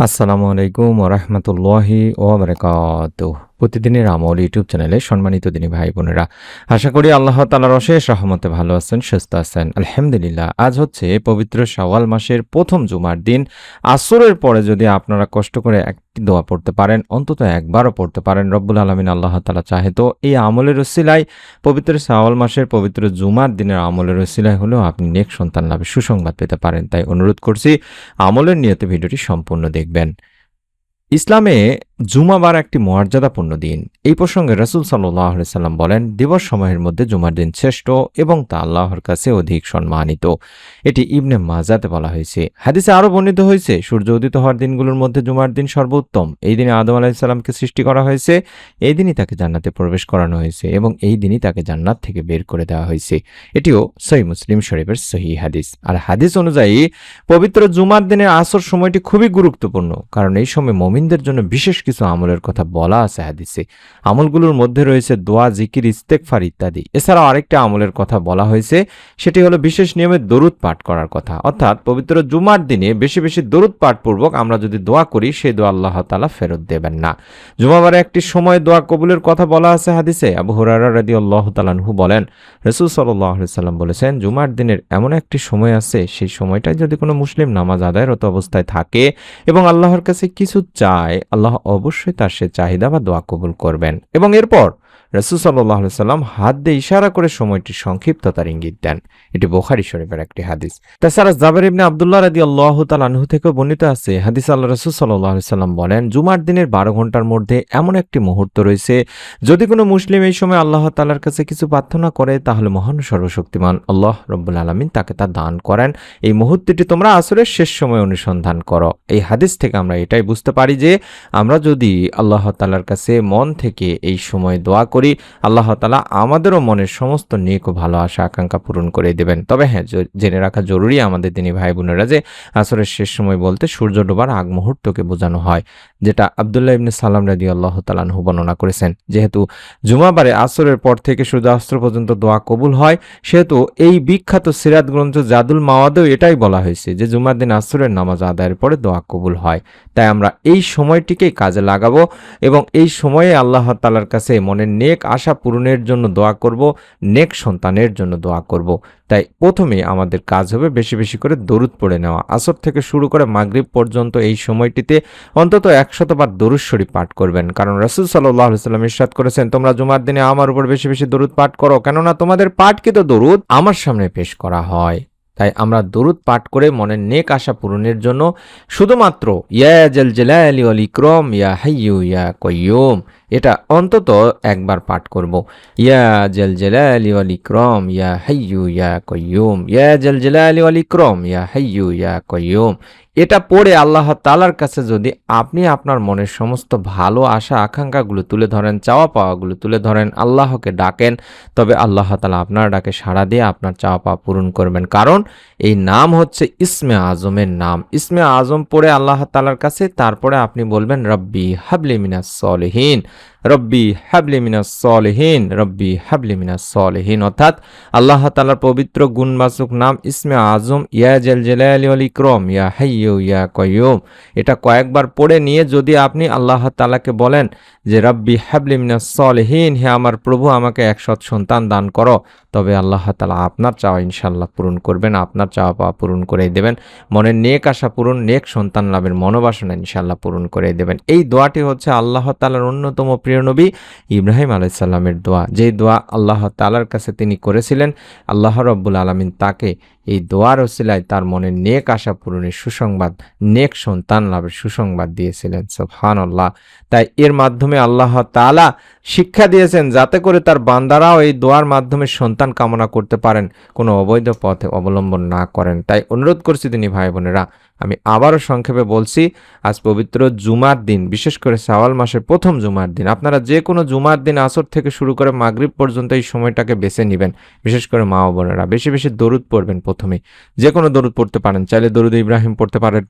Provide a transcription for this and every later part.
আসসালামু আলাইকুম ওরহমতুল্লাহি ওবরাকাতুহ। প্রতিদিনের আমল ইউটিউব চ্যানেলে সম্মানিত দিনী ভাই বোনেরা, আশা করি আল্লাহ তাআলার অশেষ রহমতে ভালো আছেন, সুস্থ আছেন। আলহামদুলিল্লাহ। আজ হচ্ছে পবিত্র শাওয়াল মাসের প্রথম জুমার দিন। আসরের পরে যদি আপনারা কষ্ট করে একটি দোয়া পড়তে পারেন, অন্তত একবারও পড়তে পারেন, রব্বুল আলামিন আল্লাহ তাআলা চাহে তো এই আমলের ওসিলায় পবিত্র শাওয়াল মাসের পবিত্র জুমার দিনের আমলের ওসিলায় হলেও আপনি নেক সন্তান লাভের সুসংবাদ পেতে পারেন। তাই অনুরোধ করছি, আমলের নিয়তে ভিডিওটি সম্পূর্ণ দেখবেন। ইসলামে জুমাবার একটি মর্যাদাপূর্ণ দিন। এই প্রসঙ্গে রাসূল সাল্লাল্লাহু আলাইহি সাল্লাম বলেন, দিবস সমূহের মধ্যে জুমার দিন শ্রেষ্ঠ এবং তা আল্লাহর কাছে অধিক সম্মানিত। এটি ইবনে মাজাতে বলা হয়েছে। হাদিসে আরও বর্ণিত হয়েছে, সূর্য উদিত হওয়ার দিনগুলোর মধ্যে জুমার দিন সর্বোত্তম। এই দিনে আদম আলাইহিস সালামকে সৃষ্টি করা হয়েছে, এই দিনই তাকে জান্নাতে প্রবেশ করানো হয়েছে এবং এই দিনই তাকে জান্নাত থেকে বের করে দেওয়া হয়েছে। এটিও সহিহ মুসলিম শরীফের সহিহ হাদিস। আর হাদিস অনুযায়ী পবিত্র জুমার দিনের আসর সময়টি খুবই গুরুত্বপূর্ণ, কারণ এই সময় মুমিনদের জন্য বিশেষ কিছু আমলের কথা বলা আছে হাদিসে। আমলগুলোর মধ্যে রয়েছে দোয়া, জিকির, ইস্তেগফার ইত্যাদি। এছাড়াও আরেকটা আমলের কথা বলা হয়েছে, সেটি হলো বিশেষ নিয়মে দরুদ পাঠ করার কথা। অর্থাৎ পবিত্র জুমার দিনে বেশি বেশি দরুদ পাঠ পূর্বক আমরা যদি দোয়া করি, সেই দোয়া আল্লাহ তাআলা ফেরত দেবেন না। জুমাবারে একটি সময় দোয়া কবুলের কথা বলা আছে হাদিসে। আবু হুরায়রা রাদিয়াল্লাহু তাআলা আনহু বলেন, রাসূল সাল্লাল্লাহু আলাইহি সাল্লাম বলেছেন, জুমার দিনের এমন একটি সময় আছে, সেই সময়টায় যদি কোনো মুসলিম নামাজ আদায়রত অবস্থায় থাকে এবং আল্লাহর কাছে কিছু চায়, আল্লাহ অবশ্যই তার সে চাহিদা বা দোয়া কবুল করবেন। এবং এরপর রাসূল সাল্লাল্লাহু আলাইহি সাল্লাম হাত দিয়ে ইশারা করে সময়টির সংক্ষিপ্ততার ইঙ্গিত দেন। এটি বুখারী শরীফের একটি হাদিস। তাছাড়া জাবের ইবনে আব্দুল্লাহ রাদিয়াল্লাহু তাআলা আনহু থেকেও বর্ণিত আছে, হাদিসে আল্লাহ রাসূল সাল্লাল্লাহু আলাইহি সাল্লাম বলেন, জুমার দিনের 12 ঘন্টার মধ্যে এমন একটি মুহূর্ত রয়েছে, যদি কোনো মুসলিম এই সময় আল্লাহ তাআলার কাছে কিছু প্রার্থনা করে, তাহলে মহান সর্বশক্তিমান আল্লাহ রব্বুল আলামিন তাকে তা দান করেন। এই মুহূর্তটি তোমরা আসরের শেষ সময় অনুসন্ধান করো। এই হাদিস থেকে আমরা এটাই বুঝতে পারি যে আমরা যদি আল্লাহ তাআলার কাছে মন থেকে এই সময় দোয়া করি, আল্লাহ তাআলা আমাদেরও মনের সমস্ত নেক ও ভালো আশা আকাঙ্ক্ষা পূরণ করে দেবেন। তবে হ্যাঁ, জেনে রাখা জরুরি আমাদের দিনী ভাই বোনেরা যে আসরের শেষ সময় বলতে সূর্য ডোবার আগ মুহূর্তকে বোঝানো হয়, যেটা আব্দুল্লাহ ইবনে সালাম রাদিয়াল্লাহু তাআলা আনহু বর্ণনা করেছেন। যেহেতু জুমাবারে আসরের পর থেকে সূর্যাস্ত পর্যন্ত দোয়া কবুল হয়, সেহেতু এই বিখ্যাত সিরাত গ্রন্থ জাদুল মাওয়াদেও এটাই বলা হয়েছে যে জুমার দিন আসরের নামাজ আদায়ের পরে দোয়া কবুল হয়। তাই আমরা এই সময়টিকেই কাজে লাগাবো এবং এই সময়ে আল্লাহ তাআলার কাছে মনের নেক আশা পূরণের জন্য দোয়া করব, নেক সন্তানের জন্য দোয়া করব। তাই প্রথমে আমাদের কাজ হবে বেশি বেশি করে দরুদ পড়ে নেওয়া। আসর থেকে শুরু করে মাগরিব পর্যন্ত এই সময়টিতে অন্তত 100 বার দরুদ শরীফ পাঠ করবেন। কারণ রাসূল সাল্লাল্লাহু আলাইহি ওয়াসাল্লাম ইরশাদ করেছেন, তোমরা জুমার দিনে আমার উপর বেশি বেশি দরুদ পাঠ করো, কেননা তোমাদের পাঠকৃত দরুদ আমার সামনে পেশ করা হয়। তাই আমরা দরুদ পাঠ করে মনের নেক আশা পূরণের জন্য শুধুমাত্র ইয়া জাল জালালি ওয়াল ইকরাম ইয়া হাইয়্যু ইয়া কাইয়্যুম, এটা অন্তত একবার পাঠ করব। ইয়া জাল জালালি ওয়াল ইকরাম ইয়া হাইয়্যু ইয়া কাইয়্যুম, ইয়া জাল জালালি ওয়াল ইকরাম ইয়া হাইয়্যু ইয়া কাইয়্যুম। এটা পড়ে আল্লাহ তাআলার কাছে যদি আপনি আপনার মনের সমস্ত ভালো আশা আকাঙ্ক্ষাগুলো তুলে ধরেন, চাওয়া পাওয়াগুলো তুলে ধরেন, আল্লাহকে ডাকেন, তবে আল্লাহ তাআলা আপনার ডাকে সাড়া দিয়ে আপনার চাওয়া পাওয়া পূরণ করবেন। কারণ এই নাম হচ্ছে ইসমে আজমের নাম। ইসমে আজম পড়ে আল্লাহ তাআলার কাছে তারপরে আপনি বলবেন, রব্বি হাবলি মিনাস সলিহিন, রব্বি হাবলি মিনাস সলিহিন, রব্বি হাবলি মিনাস সলিহিন। অর্থাৎ আল্লাহ তাআলার পবিত্র গুণবাচক নাম ইসমে আজম ইয়া জাল জালালি ওয়াল ইকরাম ইয়া হাইয়্যু ইয়া কাইয়্যুম, এটা কয়েকবার পড়ে নিয়ে যদি আপনি আল্লাহ তাআলাকে বলেন যে রব্বি হাবলি মিনাস সলিহিন, হে আমার প্রভু আমাকে 100 সৎ সন্তান দান করো, তবে আল্লাহ তাআলা আপনার চাওয়া ইনশাআল্লাহ পূরণ করবেন, আপনার চাওয়া পাওয়া পূরণ করে দেবেন। মনের নেক আশা পূরণ, নেক সন্তান লাভের মনোবাসনা ইনশাআল্লাহ পূরণ করে দেবেন। এই দোয়াটি হচ্ছে আল্লাহ তাআলার অন্যতম প্রিয় নবী ইব্রাহিম আলাইহিস সালামের দোয়া। যেই দোয়া আল্লাহ তাআলার কাছে তিনি করেছিলেন, আল্লাহ রাব্বুল আলামিন তাকে এই দোয়ার ওসিলায় তার মনের নেক আশা পূরণের সুসংবাদ, নেক সন্তান লাভের সুসংবাদ দিয়েছিলেন। সুবহানাল্লাহ। তাই এর মাধ্যমে আল্লাহ তাআলা শিক্ষা দিয়েছেন যাতে করে তার বান্দারাও এই দোয়ার মাধ্যমে সন্তান কামনা করতে পারেন, কোনো অবৈধ পথে অবলম্বন না করেন। তাই অনুরোধ করছি দিনী ভাই বোনেরা, আমি আবারও সংক্ষেপে বলছি, আজ পবিত্র জুমার দিন, বিশেষ করে শাওয়াল মাসের প্রথম জুমার দিন। আপনারা যে কোনো জুমার দিন আসর থেকে শুরু করে মাগরিব পর্যন্ত এই সময়টাকে বেছে নেবেন। বিশেষ করে মা ও বোনেরা বেশি বেশি দরুদ পড়বেন। প্রথমে যে কোনো দরুদ পড়তে পারেন, চাইলে দরুদ ইব্রাহিম পড়তে পারেন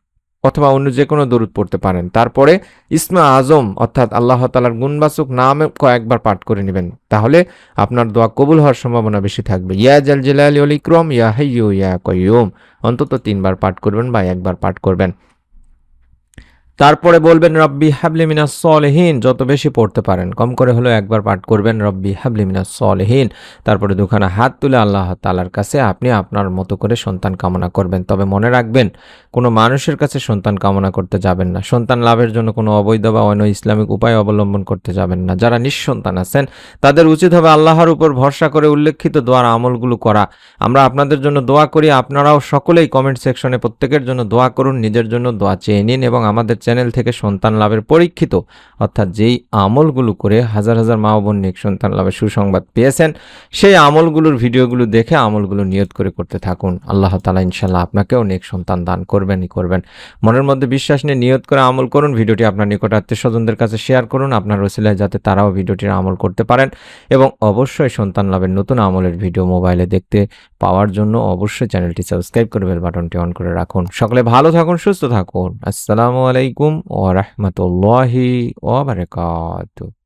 অথবা অন্য যে কোনো দরুদ পড়তে পারেন। তারপরে ইসমে আজম অর্থাৎ আল্লাহ তাআলার গুণবাচক নামে কয়েকবার পাঠ করে নেবেন, তাহলে আপনার দোয়া কবুল হওয়ার সম্ভাবনা বেশি থাকবে। ইয়া জাল জালালি ওয়াল ইকরাম ইয়া হাইয়্যু ইয়া কাইয়্যুম অন্তত 3 বার পাঠ করবেন বা একবার পাঠ করবেন। তারপরে বলবেন রব্বি হাবলি মিনাস সলিহিন, যত বেশি পড়তে পারেন, কম করে হলেও একবার পাঠ করবেন রব্বি হাবলি মিনাস সলিহিন। তারপরে দুখানা হাত তুলে আল্লাহ তাআলার কাছে আপনি আপনার মতো করে সন্তান কামনা করবেন। তবে মনে রাখবেন, কোনো মানুষের কাছে সন্তান কামনা করতে যাবেন না। সন্তান লাভের জন্য কোনো অবৈধ বা অন্য ইসলামিক উপায় অবলম্বন করতে যাবেন না। যারা নিঃসন্তান আছেন তাদের উচিত হবে আল্লাহর উপর ভরসা করে উল্লেখিত দোয়ার আমলগুলো করা। আমরা আপনাদের জন্য দোয়া করি, আপনারাও সকলেই কমেন্ট সেকশনে প্রত্যেকের জন্য দোয়া করুন, নিজের জন্য দোয়া চেয়ে নিন এবং আমাদের চ্যানেল থেকে সন্তান লাভের পরীক্ষিত অর্থাৎ যেই আমলগুলো করে হাজার হাজার মা ও বোন নেক সন্তান লাভের সুসংবাদ পেয়েছেন, সেই আমলগুলোর ভিডিওগুলো দেখে আমলগুলো নিয়ত করে করতে থাকুন। আল্লাহ তাআলা ইনশাআল্লাহ আপনাকেও নেক সন্তান দান করবেনই করবেন। মনের মধ্যে বিশ্বাস নিয়ে নিয়ত করে আমল করুন। ভিডিওটি আপনার নিকট আত্মীয়স্বজনদের কাছে শেয়ার করুন, আপনার ওসিলায় যাতে তারাও ভিডিওটির আমল করতে পারেন। এবং অবশ্যই সন্তান লাভের নতুন আমলের ভিডিও মোবাইলে দেখতে পাওয়ার জন্য অবশ্যই চ্যানেলটি সাবস্ক্রাইব করে বেল বাটনটি অন করে রাখুন। সকলে ভালো থাকুন, সুস্থ থাকুন। আসসালামু আলাইকুম ওয়া রাহমাতুল্লাহি ওয়া বারাকাতুহু।